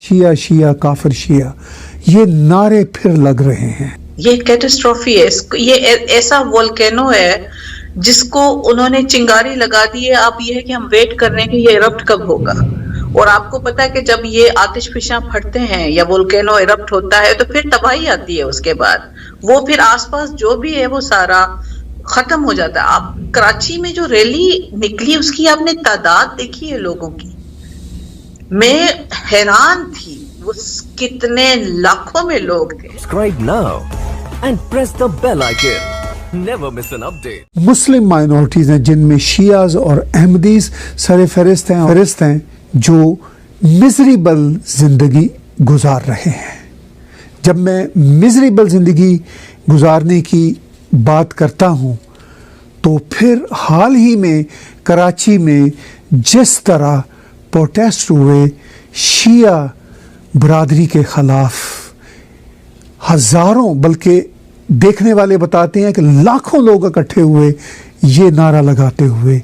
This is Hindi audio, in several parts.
शिया शिया काफिर शिया, ये नारे फिर लग रहे हैं। ये कैटास्ट्रॉफी है, ये ऐसा वोल्केनो है जिसको उन्होंने चिंगारी लगा दी है। अब ये है कि हम वेट कर रहे हैं कि ये इरप्ट कब होगा। और आपको पता है कि जब ये आतिशफिशां फटते हैं या वोल्केनो इरप्ट होता है तो फिर तबाही आती है। उसके बाद वो फिर आसपास जो भी है वो सारा खत्म हो जाता है। आप कराची में जो रैली निकली उसकी आपने तादाद देखी है लोगों की, मैं हैरान थी, वो कितने लाखों में लोग थे। Subscribe now and press the bell icon. Never miss an update. Muslim minorities हैं जिनमें शियाज और अहमदीज सरे फहरिस्त हैं जो मिजरेबल जिंदगी गुजार रहे हैं। जब मैं मिजरेबल जिंदगी गुजारने की बात करता हूँ तो फिर हाल ही में कराची में जिस तरह प्रोटेस्ट हुए शिया बरादरी के खिलाफ, हजारों बल्कि देखने वाले बताते हैं कि लाखों लोग इकट्ठे हुए ये नारा लगाते हुए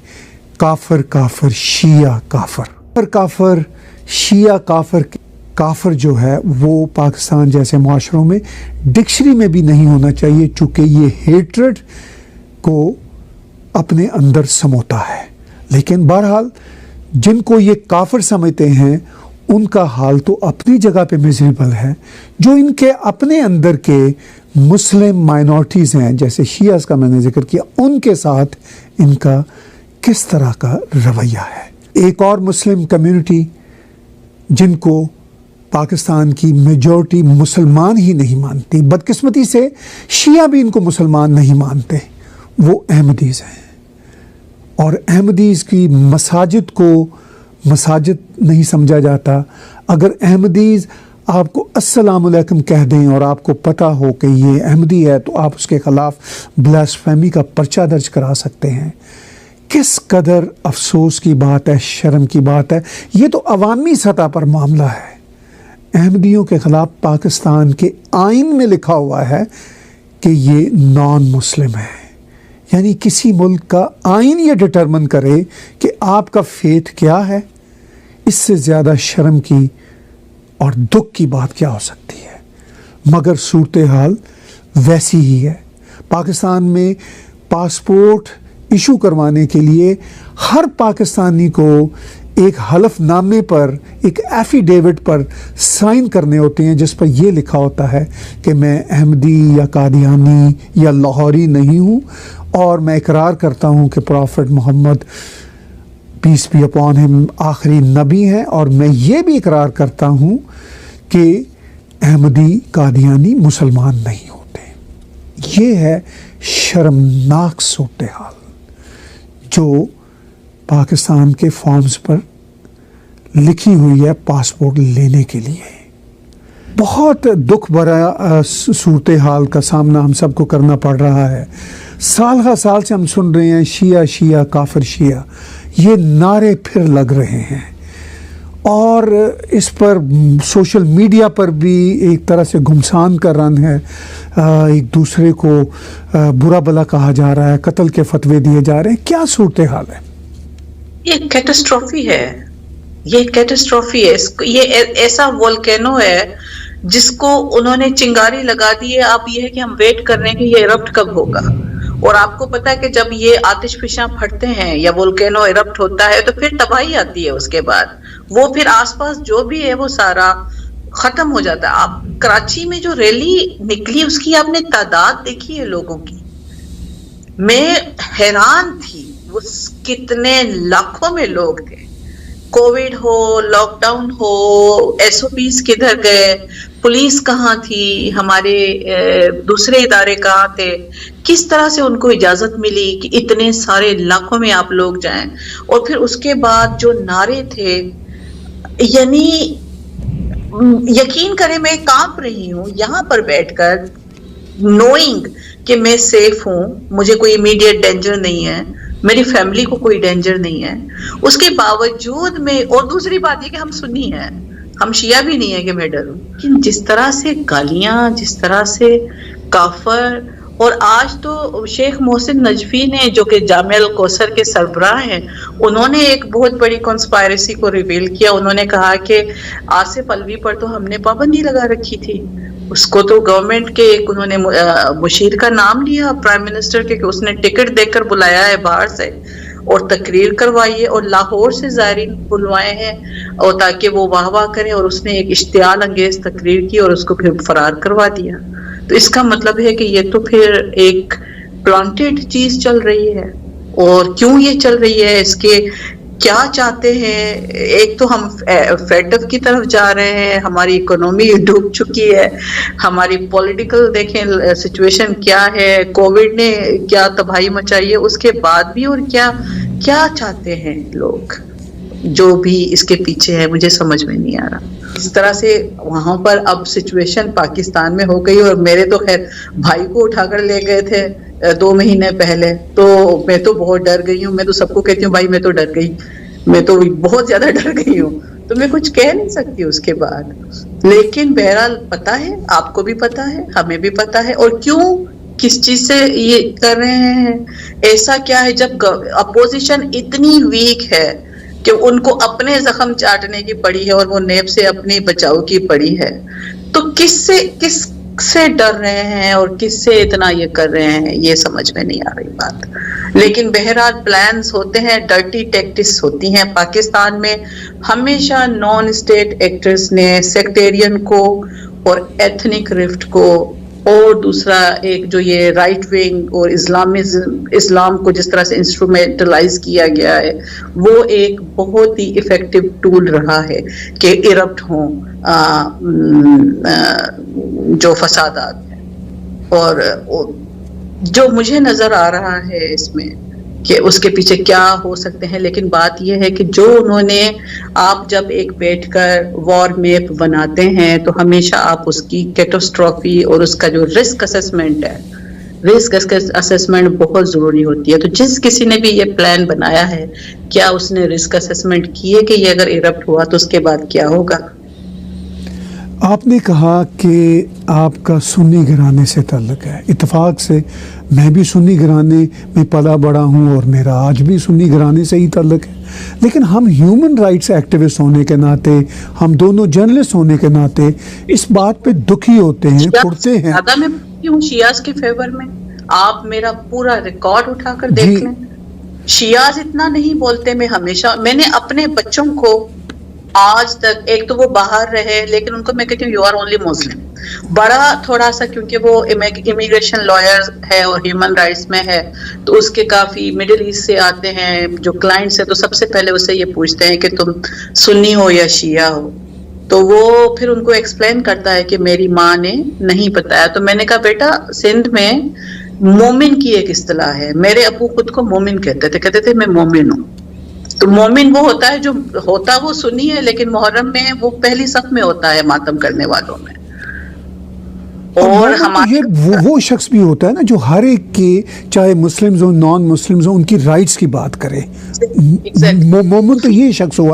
काफिर काफिर शिया काफिर काफिर शिया काफिर। काफिर जो है वो पाकिस्तान जैसे माशरों में डिक्शनरी में भी नहीं होना चाहिए, चूँकि ये हेट्रेड को अपने अंदर समोता है। लेकिन बहरहाल जिनको ये काफिर समझते हैं उनका हाल तो अपनी जगह पे मिजरेबल है। जो इनके अपने अंदर के मुस्लिम माइनॉरिटीज़ हैं, जैसे शियास का मैंने जिक्र किया, उनके साथ इनका किस तरह का रवैया है। एक और मुस्लिम कम्युनिटी जिनको पाकिस्तान की मेजॉरिटी मुसलमान ही नहीं मानती, बदकिस्मती से शिया भी इनको मुसलमान नहीं मानते, वो अहमदीज़ हैं। और अहमदीज़ की मसाजिद को मसाजिद नहीं समझा जाता। अगर अहमदीज़ आपको अस्सलाम वालेकुम कह दें और आपको पता हो कि ये अहमदी है तो आप उसके ख़िलाफ़ ब्लास्फेमी का पर्चा दर्ज करा सकते हैं। किस कदर अफसोस की बात है, शर्म की बात है। ये तो अवामी सतह पर मामला है। अहमदियों के ख़िलाफ़ पाकिस्तान के आइन में लिखा हुआ है कि ये नॉन मुस्लिम है, यानी किसी मुल्क का आइन ये डिटरमिन करे कि आपका फेथ क्या है। इससे ज़्यादा शर्म की और दुख की बात क्या हो सकती है। मगर सूरत हाल वैसी ही है। पाकिस्तान में पासपोर्ट इशू करवाने के लिए हर पाकिस्तानी को एक हलफनामे पर, एक एफिडेविट पर साइन करने होते हैं जिस पर यह लिखा होता है कि मैं अहमदी या कादियानी या लाहौरी नहीं हूँ और मैं इकरार करता हूँ कि prophet Muhammad peace be upon him आखिरी नबी हैं, और मैं ये भी इकरार करता हूँ कि अहमदी कादियानी मुसलमान नहीं होते। ये है शर्मनाक सूरत हाल जो पाकिस्तान के फॉर्म्स पर लिखी हुई है पासपोर्ट लेने के लिए। बहुत दुख भरा सूरत हाल का सामना हम सबको करना पड़ रहा है। साल हर साल से हम सुन रहे हैं शिया शिया काफिर शिया, ये नारे फिर लग रहे हैं। और इस पर सोशल मीडिया पर भी एक तरह से घुमसान का रन है। एक दूसरे को बुरा भला कहा जा रहा है, कत्ल के फतवे दिए जा रहे हैं। क्या सूरत हाल है? ये कैटास्ट्रॉफी है, ये कैटास्ट्रॉफी है। ये ऐसा वोल्केनो है जिसको उन्होंने चिंगारी लगा दी है। अब ये है कि हम वेट कर रहे हैं कि ये इरप्ट कब होगा। और आपको पता है कि जब ये आतिशफिशां फटते हैं या वोल्केनो इरप्ट होता है तो फिर तबाही आती है। उसके बाद वो फिर आसपास जो भी है वो सारा खत्म हो जाता है। आप कराची में जो रैली निकली उसकी आपने तादाद देखी है लोगों की, मैं हैरान थी, वो कितने लाखों में लोग थे। कोविड हो, लॉकडाउन हो, एसओपीज किधर गए, पुलिस कहाँ थी, हमारे दूसरे इदारे कहाँ थे, किस तरह से उनको इजाजत मिली कि इतने सारे लाखों में आप लोग जाएं। और फिर उसके बाद जो नारे थे, यानी यकीन करें मैं कांप रही हूँ यहाँ पर बैठकर, नोइंग कि मैं सेफ हूँ, मुझे कोई इमीडिएट डेंजर नहीं है, मेरी फैमिली को कोई डेंजर नहीं है। उसके बावजूद में, और दूसरी बात ये कि हम सुन्नी हैं, हम शिया भी नहीं है कि मैं डरूं। लेकिन जिस तरह से गालियां, जिस तरह से काफर और आज तो शेख मोहसिन नजफी ने, जो कि जामिया अल कौसर के सरबराह हैं, उन्होंने एक बहुत बड़ी कॉन्स्पायरेसी को रिवील किया। उन्होंने कहा कि आसिफ अलवी पर तो हमने पाबंदी लगा रखी थी, उसको तो गवर्नमेंट के एक उन्होंने मुशीर का नाम लिया प्राइम मिनिस्टर के, कि उसने टिकट देकर बुलाया है बाहर से और तकरीर करवाई है और लाहौर से ज़ायरीन बुलवाए हैं और ताकि वो वाह वाह करें, और उसने एक इश्तियाल अंगेज तकरीर की और उसको फिर फरार करवा दिया। तो इसका मतलब है कि ये तो फिर एक प्लांटेड चीज चल रही है। और क्यों ये चल रही है, इसके क्या चाहते हैं? एक तो हम फेडअप की तरफ जा रहे हैं, हमारी इकोनॉमी डूब चुकी है, हमारी पॉलिटिकल देखें सिचुएशन क्या है, कोविड ने क्या तबाही मचाई है, उसके बाद भी, और क्या क्या चाहते हैं लोग जो भी इसके पीछे है, मुझे समझ में नहीं आ रहा। इस तरह से वहां पर अब सिचुएशन पाकिस्तान में हो गई, और मेरे तो खैर भाई को उठाकर ले गए थे 2 महीने पहले, तो मैं तो बहुत डर गई हूँ। मैं तो सबको कहती हूँ भाई मैं तो डर गई, मैं तो बहुत ज्यादा डर गई हूँ, तो मैं कुछ कह नहीं सकती उसके बाद। लेकिन बहरहाल पता है, आपको भी पता है, हमें भी पता है। और क्यों, किस चीज से ये कर रहे हैं, ऐसा क्या है जब अपोजिशन इतनी वीक है कि उनको अपने जख्म चाटने की पड़ी है और वो नेब से अपनी बचाव की पड़ी है, तो किससे डर रहे हैं और किससे इतना ये कर रहे हैं, ये समझ में नहीं आ रही बात। लेकिन बहरहाल प्लान्स होते हैं, डर्टी टैक्टिक्स होती हैं पाकिस्तान में। हमेशा नॉन स्टेट एक्टर्स ने सेक्टेरियन को और एथनिक रिफ्ट को, और दूसरा एक जो ये राइट विंग और इस्लाम को जिस तरह से इंस्ट्रूमेंटलाइज किया गया है, वो एक बहुत ही इफेक्टिव टूल रहा है कि इरप्ट हों जो फसादात हैं। और जो मुझे नजर आ रहा है इसमें कि उसके पीछे क्या हो सकते हैं, लेकिन बात यह है कि जो उन्होंने, आप जब एक बैठकर वॉर मैप बनाते हैं तो हमेशा आप उसकी कैटास्ट्रॉफी और उसका जो रिस्क असेसमेंट है, रिस्क असेसमेंट बहुत जरूरी होती है। तो जिस किसी ने भी ये प्लान बनाया है, क्या उसने रिस्क असेसमेंट की है कि ये अगर इरप्ट हुआ तो उसके बाद क्या होगा? आपने कहा कि आपका सुन्नी घराने से ताल्लुक़ है। इत्तेफाक से मैं भी सुन्नी घराने में पला बड़ा हूँ और मेरा आज भी सुन्नी घराने से ही ताल्लुक़ है। लेकिन हम ह्यूमन राइट्स एक्टिविस्ट होने के नाते, हम दोनों जर्नलिस्ट होने के नाते इस बात पे दुखी होते हैं, पुरते हैं। ज़्यादा मैं क्यों शियाज के फेवर में? आप मेरा पूरा रिकॉर्ड उठाकर देख लें, शियाज इतना नहीं बोलते। मैंने अपने बच्चों को आज तक, एक तो वो बाहर रहे, लेकिन उनको मैं कहती हूँ यू आर ओनली मुस्लिम। बड़ा थोड़ा सा, क्योंकि वो इमिग्रेशन लॉयर है और ह्यूमन राइट्स में है, तो उसके काफी मिडिल ईस्ट से आते हैं जो क्लाइंट्स है, तो सबसे पहले उससे ये पूछते हैं कि तुम सुन्नी हो या शिया हो। तो वो फिर उनको एक्सप्लेन करता है कि मेरी माँ ने नहीं बताया। तो मैंने कहा बेटा, सिंध में मोमिन की एक इस्तिलाह है, मेरे अबू खुद को मोमिन कहते थे मैं मोमिन हूँ। तो मोमिन वो होता है जो होता वो सुन्नी है, लेकिन मुहर्रम में वो पहली सफ में होता है मातम करने वालों में। और हमारे वो शख्स भी होता है ना जो हर एक के, चाहे मुस्लिम्स हो नॉन मुस्लिम्स हो, उनकी राइट्स की बात करे। मोमिन तो ये शख्स हुआ।